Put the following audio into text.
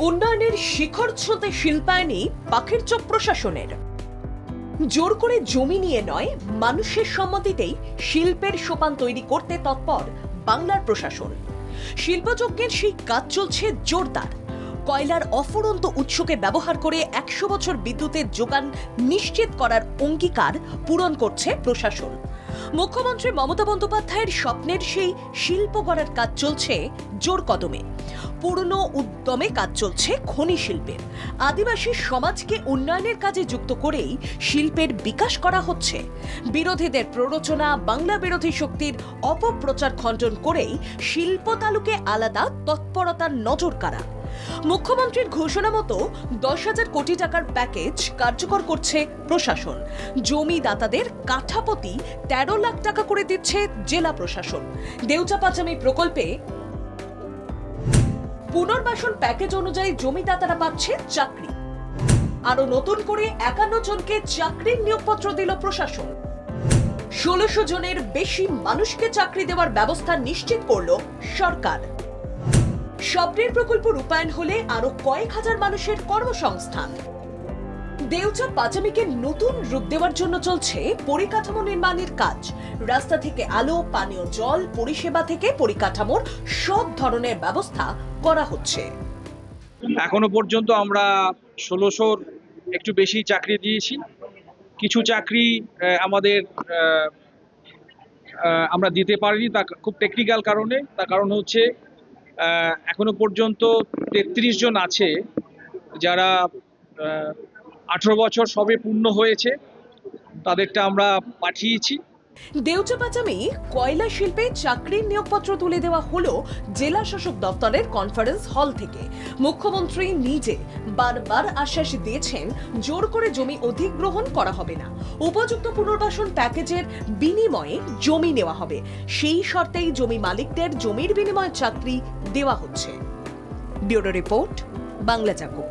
উন্নয়নের শিখর ছোঁতে শিল্পায়নে পাখির চোখ প্রশাসনের। জোর করে জমি নিয়ে নয়, মানুষের সম্মতিতেই শিল্পের সোপান তৈরি করতে তৎপর বাংলার প্রশাসন। শিল্পযজ্ঞের সেই কাজ চলছে জোরদার। কয়লার অফুরন্ত উৎসকে ব্যবহার করে ১০০ বছর বিদ্যুতের যোগান নিশ্চিত করার অঙ্গীকার পূরণ করছে প্রশাসন। মুখ্যমন্ত্রী মমতা বন্দ্যোপাধ্যায়ের স্বপ্নের সেই শিল্প গড়ার কাজ চলছে জোর কদমে। পূর্ণ উদ্যমে কাজ চলছে খনি শিল্পের। আদিবাসী সমাজকে উন্নয়নের কাজে যুক্ত করেই শিল্পের বিকাশ করা হচ্ছে। বিরোধীদের প্ররোচনা, বাংলা বিরোধী শক্তির অপপ্রচার খণ্ডন করেই শিল্প তালুকে আলাদা তৎপরতার নজর কাড়া। মুখ্যমন্ত্রীর ঘোষণা মতো ১০,০০০ কোটি টাকার প্যাকেজ কার্যকর করছে প্রশাসন। জমিদাতাদের কাঠাপতি ১৩ লাখ টাকা করে দিচ্ছে জেলা প্রশাসন। দেউচা পাচামি প্রকল্পে পুনর্বাসন প্যাকেজ অনুযায়ী জমিদাতারা পাচ্ছে চাকরি। আরো নতুন করে ৫১ জনকে চাকরির নিয়োগপত্র দিল প্রশাসন। ১৬০০ জনের বেশি মানুষকে চাকরি দেওয়ার ব্যবস্থা নিশ্চিত করল সরকার। স্বপ্নের প্রকল্প রূপায়ণ হলে আরো কয়েক হাজার মানুষের কর্মসংস্থান। দেউচা পাচামিকে নতুন রূপ দেওয়ার জন্য চলছে পরিকাঠামো নির্মাণের কাজ। রাস্তা থেকে আলো, পানীয় জল, পরিষেবা থেকে পরিকাঠামোর সব ধরনের ব্যবস্থা করা হচ্ছে। এখনো পর্যন্ত আমরা ১৬০০-র একটু বেশি চাকরি দিয়েছি। কিছু চাকরি আমরা দিতে পারিনি, তা খুব টেকনিক্যাল কারণে। তার কারণ হচ্ছে এখনো পর্যন্ত ৩৩ জন আছে যারা ১৮ বছর সবে পূর্ণ হয়েছে, তাদেরটা আমরা পাঠিয়েছি। দেউচা পাচামি কয়লা শিল্পে চাকরির নিয়োগপত্র তুলে দেওয়া হলো জেলা শাসক দপ্তরের কনফারেন্স হল থেকে। মুখ্যমন্ত্রী নিজে বারবার আশ্বাস দিয়েছেন জোর করে জমি অধিগ্রহণ করা হবে না। উপযুক্ত পুনর্বাসন প্যাকেজের বিনিময়ে জমি নেওয়া হবে। সেই শর্তেই জমি মালিকদের জমির বিনিময়ে চাকরি দেওয়া হচ্ছে। ব্যুরো রিপোর্ট, বাংলা জাগো।